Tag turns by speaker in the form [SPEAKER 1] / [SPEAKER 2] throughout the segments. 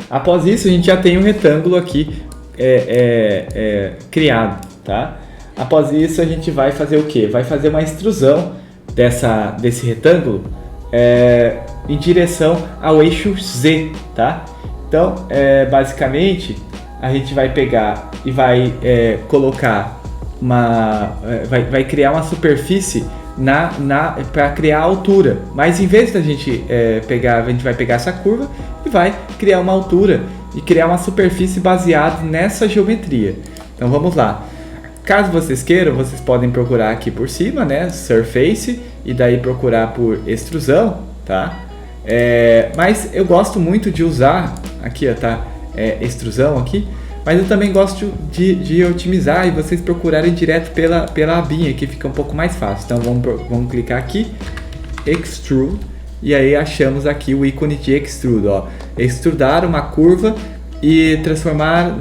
[SPEAKER 1] Após isso, a gente já tem um retângulo aqui criado, tá? Após isso, a gente vai fazer o quê? Vai fazer uma extrusão desse retângulo em direção ao eixo Z, tá? Então, basicamente, a gente vai pegar e vai colocar vai criar uma superfície para criar a altura. Mas em vez da gente a gente vai pegar essa curva e vai criar uma altura e criar uma superfície baseada nessa geometria. Então vamos lá. Caso vocês queiram, vocês podem procurar aqui por cima, né, Surface, e daí procurar por extrusão, tá? Mas eu gosto muito de usar aqui, ó, tá? Extrusão aqui. Mas eu também gosto de otimizar e vocês procurarem direto pela abinha, que fica um pouco mais fácil. Então vamos clicar aqui, Extrude, e aí achamos aqui o ícone de Extrude. Ó. Extrudar uma curva e transformar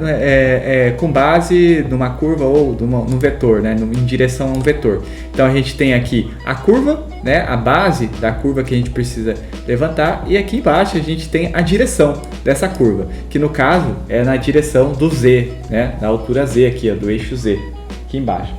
[SPEAKER 1] com base numa curva ou num vetor, né, em direção a um vetor. Então a gente tem aqui a curva, né, a base da curva que a gente precisa levantar, e aqui embaixo a gente tem a direção dessa curva, que no caso é na direção do Z, né, na altura Z aqui, ó, do eixo Z, aqui embaixo.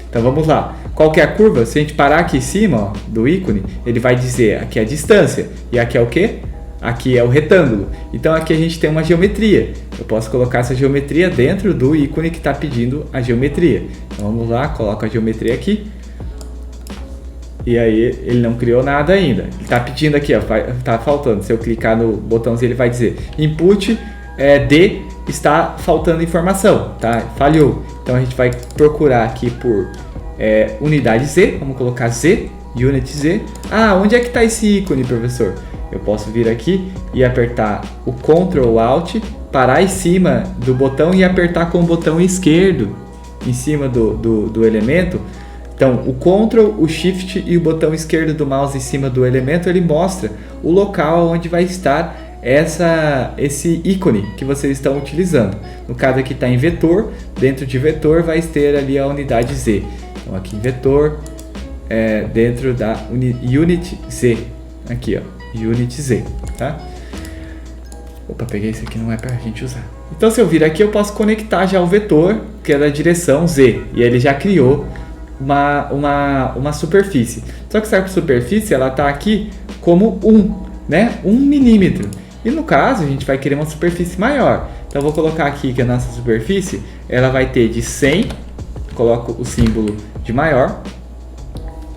[SPEAKER 1] Então vamos lá. Qual que é a curva? Se a gente parar aqui em cima, ó, do ícone, ele vai dizer aqui a distância, e aqui é o quê? Aqui é o retângulo. Então aqui a gente tem uma geometria. Eu posso colocar essa geometria dentro do ícone que está pedindo a geometria. Então vamos lá, coloco a geometria aqui. E aí ele não criou nada ainda. Ele está pedindo aqui, ó, tá faltando. Se eu clicar no botãozinho, ele vai dizer input D está faltando informação, tá? Falhou. Então a gente vai procurar aqui por unidade Z. Vamos colocar Z, unit Z. Ah, onde é que está esse ícone, professor? Eu posso vir aqui e apertar o Ctrl Alt, parar em cima do botão e apertar com o botão esquerdo em cima do elemento. Então, o Ctrl, o Shift e o botão esquerdo do mouse em cima do elemento, ele mostra o local onde vai estar esse ícone que vocês estão utilizando. No caso aqui está em vetor, dentro de vetor vai ter ali a unidade Z. Então aqui em vetor, dentro da unit Z, aqui ó. Unit Z, tá? Opa, peguei isso aqui, não é pra gente usar. Então se eu vir aqui eu posso conectar já o vetor, que é da direção Z, e ele já criou uma superfície. Só que essa superfície, ela tá aqui como 1 milímetro. E no caso, a gente vai querer uma superfície maior. Então eu vou colocar aqui que a nossa superfície, ela vai ter de 100, coloco o símbolo de maior,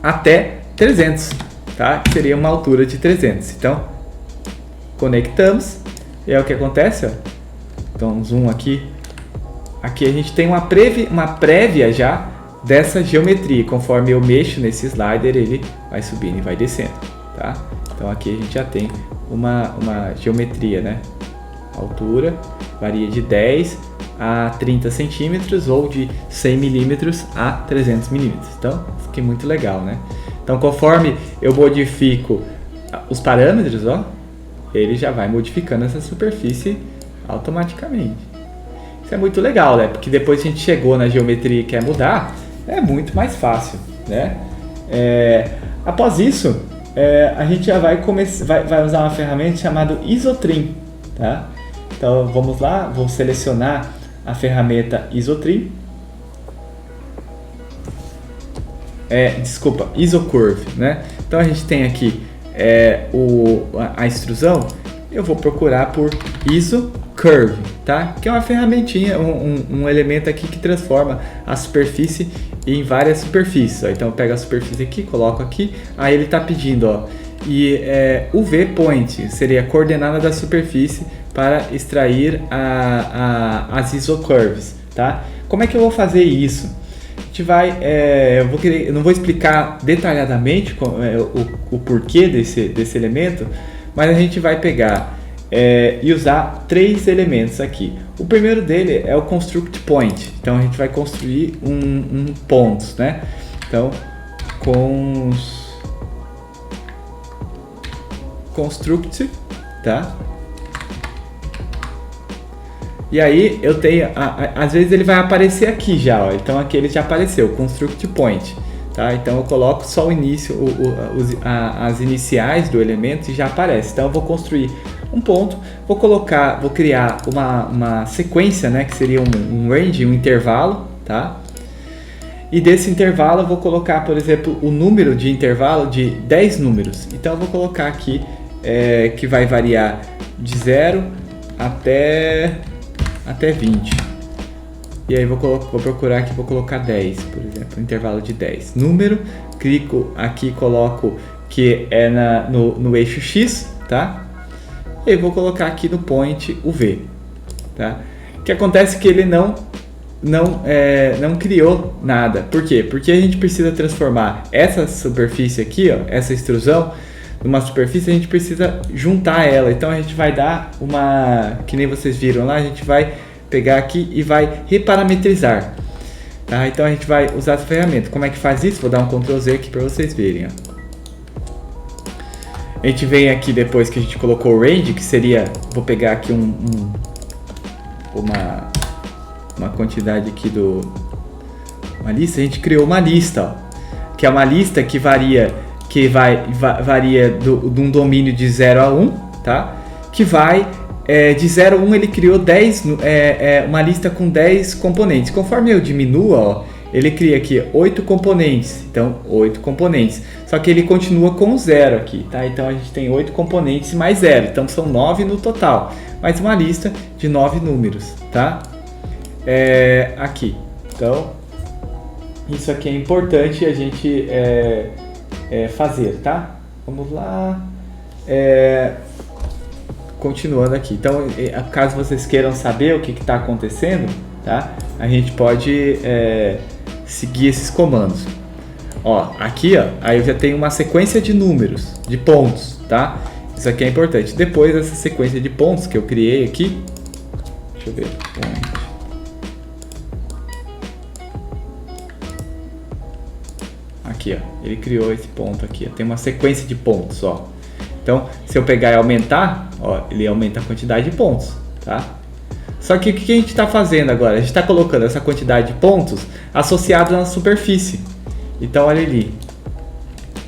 [SPEAKER 1] até 300. Tá? Que seria uma altura de 300. Então, conectamos e é o que acontece, ó. Então, zoom aqui. Aqui a gente tem uma prévia já dessa geometria. Conforme eu mexo nesse slider, ele vai subindo e vai descendo, tá? Então, aqui a gente já tem uma geometria, né? A altura varia de 10 a 30 centímetros ou de 100 milímetros a 300 milímetros. Então, fica muito legal, né? Então, conforme eu modifico os parâmetros, ó, ele já vai modificando essa superfície automaticamente. Isso é muito legal, né? Porque depois que a gente chegou na geometria e quer mudar, é muito mais fácil, né? Após isso, a gente já vai usar uma ferramenta chamada Isotrim, tá? Então, vamos lá, vou selecionar a ferramenta Isotrim. Isocurve, né? Então a gente tem aqui a extrusão. Eu vou procurar por Isocurve, tá? Que é uma ferramentinha, um elemento aqui que transforma a superfície em várias superfícies. Ó. Então eu pego a superfície aqui, coloco aqui, aí ele está pedindo, ó, e o V-point seria a coordenada da superfície para extrair as isocurves, tá? Como é que eu vou fazer isso? A gente vai, eu não vou explicar detalhadamente o porquê desse elemento, mas a gente vai pegar e usar 3 elementos aqui. O primeiro dele é o construct point. Então a gente vai construir um pontos, né? Então construct, tá? E aí eu tenho, às vezes ele vai aparecer aqui já, ó. Então aqui ele já apareceu, construct point, tá? Então eu coloco só o início, as iniciais do elemento e já aparece. Então eu vou construir um ponto, vou criar uma sequência, né, que seria um range, um intervalo, tá? E desse intervalo eu vou colocar, por exemplo, o número de intervalo de 10 números. Então eu vou colocar aqui que vai variar de 0 até 20. E aí vou procurar aqui, vou colocar 10, por exemplo, intervalo de 10. Número, clico aqui, coloco que é no eixo X, tá? E vou colocar aqui no point o V, tá? O que acontece é que ele não criou nada. Por quê? Porque a gente precisa transformar essa superfície aqui, ó, essa extrusão, numa superfície, a gente precisa juntar ela. Então a gente vai dar que nem vocês viram lá, a gente vai pegar aqui e vai reparametrizar. Tá? Então a gente vai usar essa ferramenta. Como é que faz isso? Vou dar um Ctrl Z aqui para vocês verem. Ó. A gente vem aqui depois que a gente colocou o range, que seria, vou pegar aqui uma quantidade aqui uma lista. A gente criou uma lista, ó, que é uma lista que varia de um domínio de 0 a 1, tá? Que vai de 0 a 1, ele criou uma lista com 10 componentes. Conforme eu diminuo, ó, ele cria aqui 8 componentes. Então, 8 componentes. Só que ele continua com 0 aqui, tá? Então, a gente tem 8 componentes mais 0. Então, são 9 no total. Mas uma lista de 9 números, tá? Aqui. Então, isso aqui é importante a gente fazer, tá? Vamos lá. Continuando aqui. Então, caso vocês queiram saber o que está acontecendo, tá? A gente pode seguir esses comandos. Ó, aqui, ó, aí eu já tenho uma sequência de números, de pontos, tá? Isso aqui é importante. Depois dessa sequência de pontos que eu criei aqui, deixa eu ver. Aqui, ó, ele criou esse ponto aqui, ó, tem uma sequência de pontos, ó. Então, se eu pegar e aumentar, ó, ele aumenta a quantidade de pontos, tá? Só que o que a gente está fazendo agora? A gente está colocando essa quantidade de pontos associada na superfície. Então, olha ali.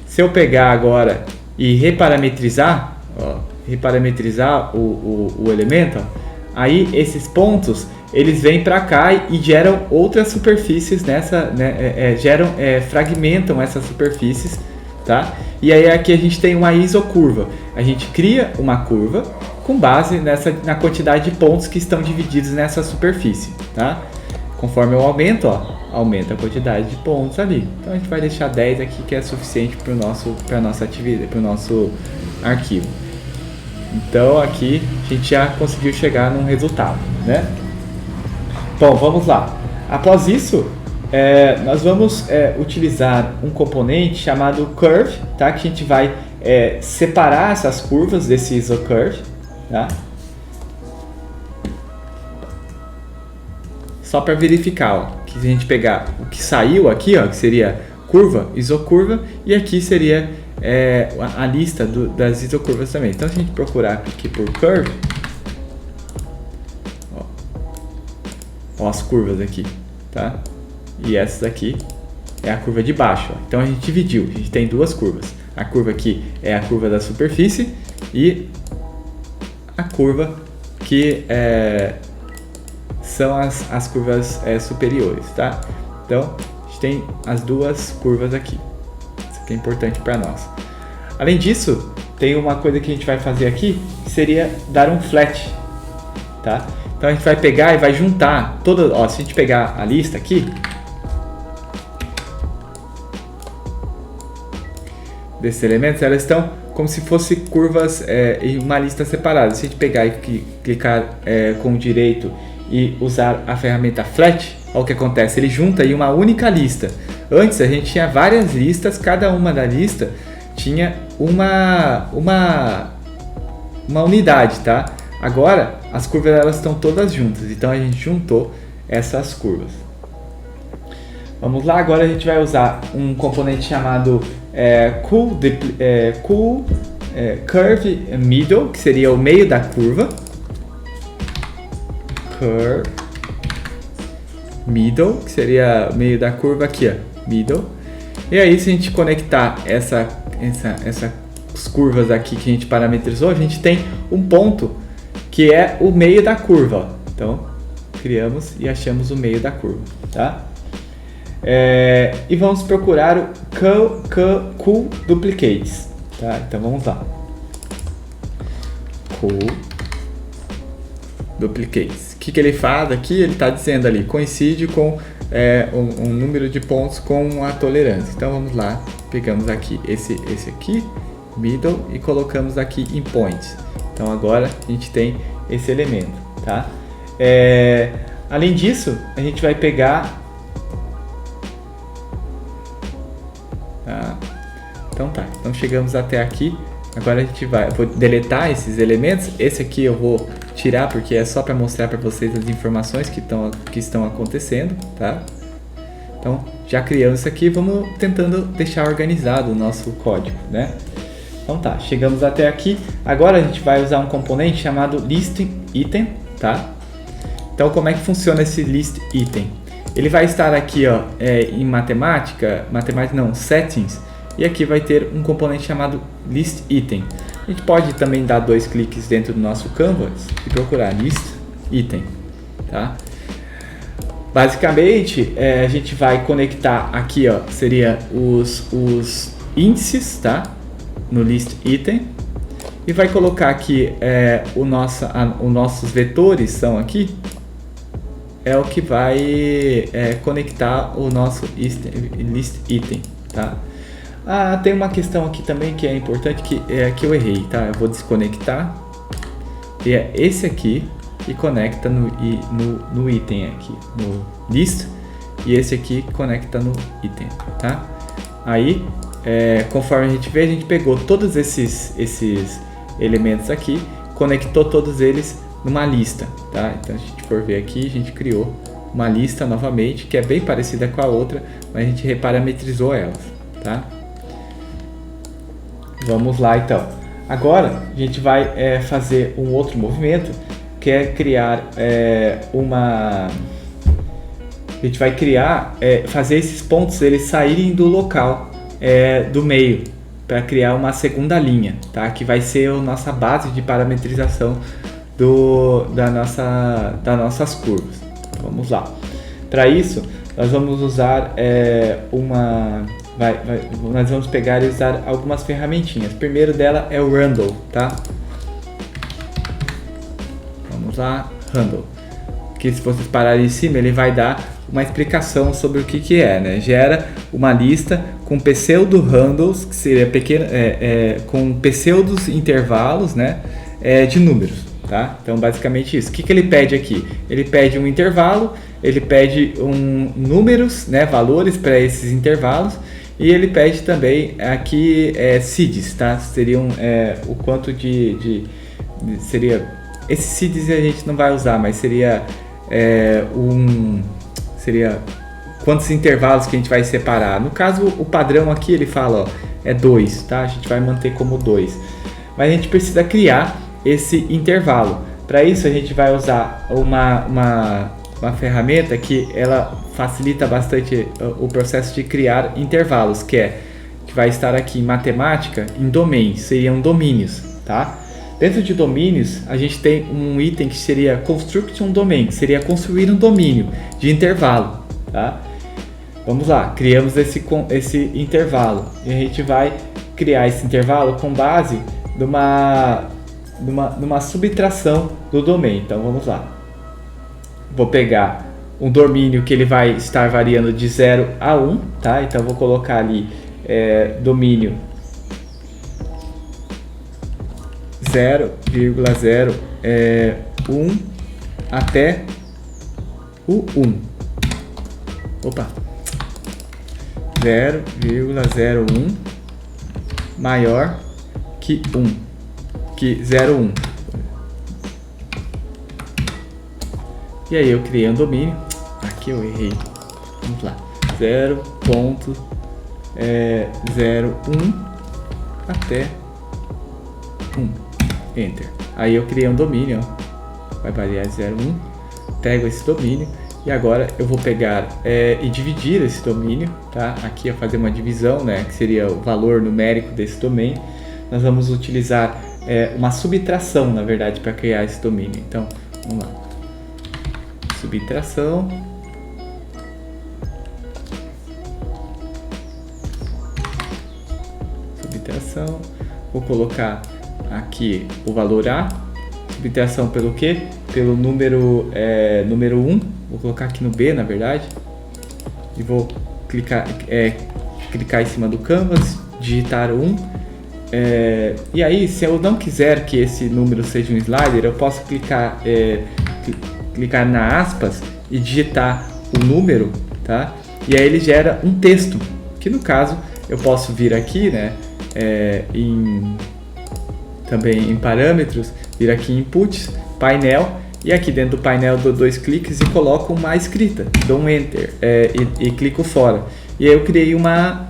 [SPEAKER 1] Se eu pegar agora e reparametrizar, ó, o elemento, ó, aí esses pontos eles vêm para cá e geram outras superfícies nessa, né, fragmentam essas superfícies, tá? E aí aqui a gente tem uma isocurva. A gente cria uma curva com base na quantidade de pontos que estão divididos nessa superfície, tá? Conforme eu aumento, ó, aumenta a quantidade de pontos ali. Então a gente vai deixar 10 aqui, que é suficiente para nossa atividade, para o nosso arquivo. Então aqui a gente já conseguiu chegar num resultado, né? Bom, vamos lá. Após isso, nós vamos utilizar um componente chamado curve, tá? Que a gente vai separar essas curvas desse isocurve, tá? Só para verificar, ó, que se a gente pegar o que saiu aqui, ó, que seria curva, isocurva, e aqui seria a lista das isocurvas também. Então, se a gente procurar aqui por curve, ó, as curvas aqui, tá? E essas aqui é a curva de baixo, ó. Então a gente dividiu, a gente tem duas curvas. A curva aqui é a curva da superfície e a curva que são as curvas superiores, tá? Então a gente tem as duas curvas aqui. Isso aqui é importante para nós. Além disso, tem uma coisa que a gente vai fazer aqui, que seria dar um flat, tá? Então a gente vai pegar e vai juntar todas, ó, se a gente pegar a lista aqui, desses elementos, elas estão como se fossem curvas em uma lista separada. Se a gente pegar e clicar com o direito e usar a ferramenta Flat, olha o que acontece, ele junta em uma única lista. Antes a gente tinha várias listas, cada uma da lista tinha uma unidade, tá? Agora as curvas elas estão todas juntas, então a gente juntou essas curvas. Vamos lá, agora a gente vai usar um componente chamado Curve Middle, que seria o meio da curva. Curve Middle, que seria o meio da curva aqui, ó, Middle. E aí, se a gente conectar essa curvas aqui que a gente parametrizou, a gente tem um ponto que é o meio da curva. Ó. Então, criamos e achamos o meio da curva, tá? E vamos procurar o Cool Duplicates, tá? Então, vamos lá. Cool Duplicates. O que ele faz aqui? Ele está dizendo ali, coincide com um número de pontos com a tolerância. Então, vamos lá. Pegamos aqui esse aqui, middle, e colocamos aqui em points. Então, agora a gente tem esse elemento, tá? Além disso, a gente vai pegar... Então chegamos até aqui. Agora a gente vou deletar esses elementos. Esse aqui eu vou tirar porque é só para mostrar para vocês as informações que estão acontecendo, tá? Então, já criamos isso aqui, vamos tentando deixar organizado o nosso código, né? Então tá, chegamos até aqui. Agora a gente vai usar um componente chamado listItem, tá? Então, como é que funciona esse listItem? Ele vai estar aqui, ó, em settings, e aqui vai ter um componente chamado listItem. A gente pode também dar 2 cliques dentro do nosso canvas e procurar listItem, tá? Basicamente, a gente vai conectar aqui, ó, seria os índices, tá? No listItem, e vai colocar aqui os nossos vetores são aqui, é o que vai conectar o nosso listItem, tá? Tem uma questão aqui também que é importante, que eu errei, tá? Eu vou desconectar, e é esse aqui, e conecta no item aqui, no list, e esse aqui conecta no item, tá? Aí, conforme a gente vê, a gente pegou todos esses elementos aqui, conectou todos eles numa lista, tá? Então, se a gente for ver aqui, a gente criou uma lista novamente, que é bem parecida com a outra, mas a gente reparametrizou elas, tá? Vamos lá, então. Agora, a gente vai fazer um outro movimento, que é criar a gente vai fazer esses pontos eles saírem do local do meio, para criar uma segunda linha, tá? Que vai ser a nossa base de parametrização das nossas curvas. Então, vamos lá. Para isso, nós vamos usar nós vamos pegar e usar algumas ferramentinhas. O primeiro dela é o Randall, tá? Vamos lá, Randall. Que se vocês pararem em cima, ele vai dar uma explicação sobre o que é, né? Gera uma lista com pseudo-handles, que seria com pseudos intervalos, né? De números, tá? Então, basicamente isso. O que ele pede aqui? Ele pede um intervalo, ele pede números, né? Valores para esses intervalos, e ele pede também aqui seeds, tá? Seriam o quanto seria... Esses seeds a gente não vai usar, mas seria quantos intervalos que a gente vai separar. No caso, o padrão aqui ele fala, ó, é 2, tá? A gente vai manter como 2. Mas a gente precisa criar esse intervalo. Para isso a gente vai usar uma ferramenta que ela facilita bastante o processo de criar intervalos, que vai estar aqui em matemática, em domains, seriam domínios, tá? Dentro de domínios, a gente tem um item que seria construct um domain, seria construir um domínio de intervalo, tá? Vamos lá, criamos esse intervalo, e a gente vai criar esse intervalo com base numa subtração do domain. Então vamos lá, vou pegar um domínio que ele vai estar variando de 0 a 1, tá? Então vou colocar ali domínio 0,01 até o 1. Opa! 0,01 maior que 1, que 0,1. E aí eu criei um domínio. Aqui eu errei. Vamos lá. 0,01 até 1. Enter. Aí eu criei um domínio, ó. Vai variar 0,1. Pego esse domínio e agora eu vou pegar e dividir esse domínio, tá? Aqui eu fazer uma divisão, né? Que seria o valor numérico desse nós vamos utilizar uma subtração, na verdade, para criar esse domínio. Então, vamos lá. Subtração. Subtração. Vou colocar aqui o valor A. Subtração pelo quê? Pelo número 1. Vou colocar aqui no B, na verdade. E vou clicar em cima do canvas, digitar 1. E aí, se eu não quiser que esse número seja um slider, eu posso clicar na aspas e digitar o número, tá? E aí ele gera um texto, que no caso eu posso vir aqui, né, também em parâmetros, vir aqui em inputs, painel, e aqui dentro do painel eu dou 2 cliques e coloco uma escrita, dou um enter e clico fora. E aí eu criei uma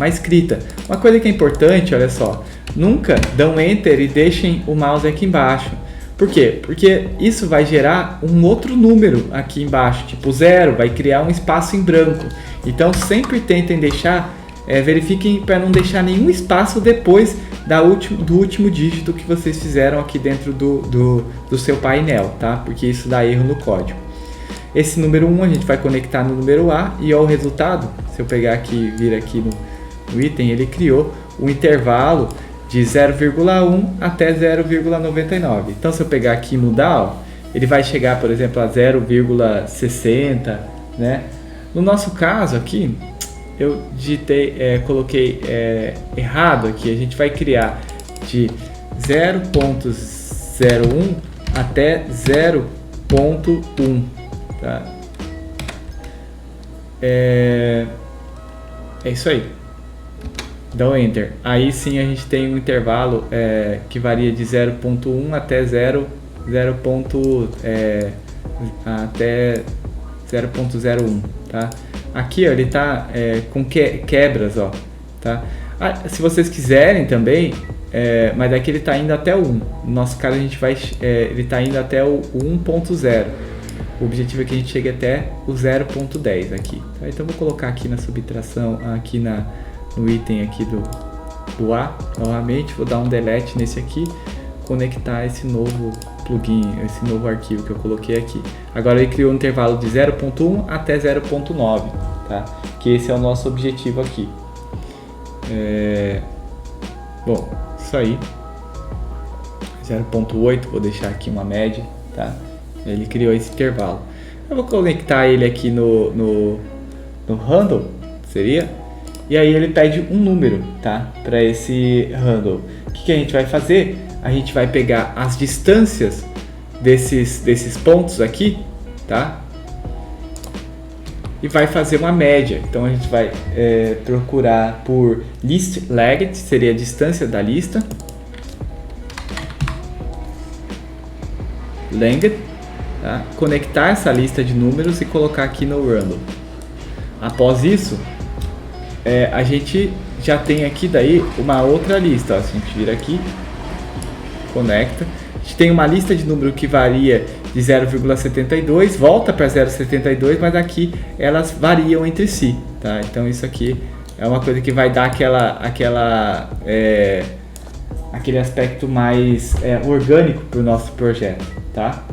[SPEAKER 1] escrita. Uma coisa que é importante, olha só, nunca dão enter e deixem o mouse aqui embaixo. Por quê? Porque isso vai gerar um outro número aqui embaixo, tipo 0, vai criar um espaço em branco. Então sempre tentem deixar, verifiquem para não deixar nenhum espaço depois do último dígito que vocês fizeram aqui dentro do seu painel, tá? Porque isso dá erro no código. Esse número 1 a gente vai conectar no número A e o resultado, se eu pegar aqui e vir aqui no item, ele criou um intervalo de 0,1 até 0,99. Então, se eu pegar aqui e mudar, ó, ele vai chegar, por exemplo, a 0,60, né? No nosso caso aqui, eu coloquei errado aqui. A gente vai criar de 0,01 até 0,1, tá? É isso aí. Dá Enter. Aí sim a gente tem um intervalo que varia de 0,1 até 0,01, tá? Aqui ó, ele tá com quebras, ó, tá? Se vocês quiserem também, mas aqui ele tá indo até o 1. No nosso caso a gente ele tá indo até o 1.0. O objetivo é que a gente chegue até o 0.10 aqui. Tá? Então vou colocar aqui na subtração, aqui no item aqui do A, novamente, vou dar um delete nesse aqui, conectar esse novo plugin, esse novo arquivo que eu coloquei aqui. Agora ele criou um intervalo de 0.1 até 0.9, tá? Que esse é o nosso objetivo aqui. Bom, isso aí. 0.8, vou deixar aqui uma média, tá? Ele criou esse intervalo. Eu vou conectar ele aqui no handle, seria? E aí ele pede um número, tá? Para esse handle. O que a gente vai fazer? A gente vai pegar as distâncias desses pontos aqui, tá? E vai fazer uma média. Então a gente vai procurar por list length, seria a distância da lista. Length, tá? Conectar essa lista de números e colocar aqui no random. Após isso, a gente já tem aqui daí uma outra lista, ó. Se a gente vir aqui, conecta, a gente tem uma lista de número que varia de 0,72, volta para 0,72, mas aqui elas variam entre si, tá? Então isso aqui é uma coisa que vai dar aquele aspecto mais orgânico para o nosso projeto, tá?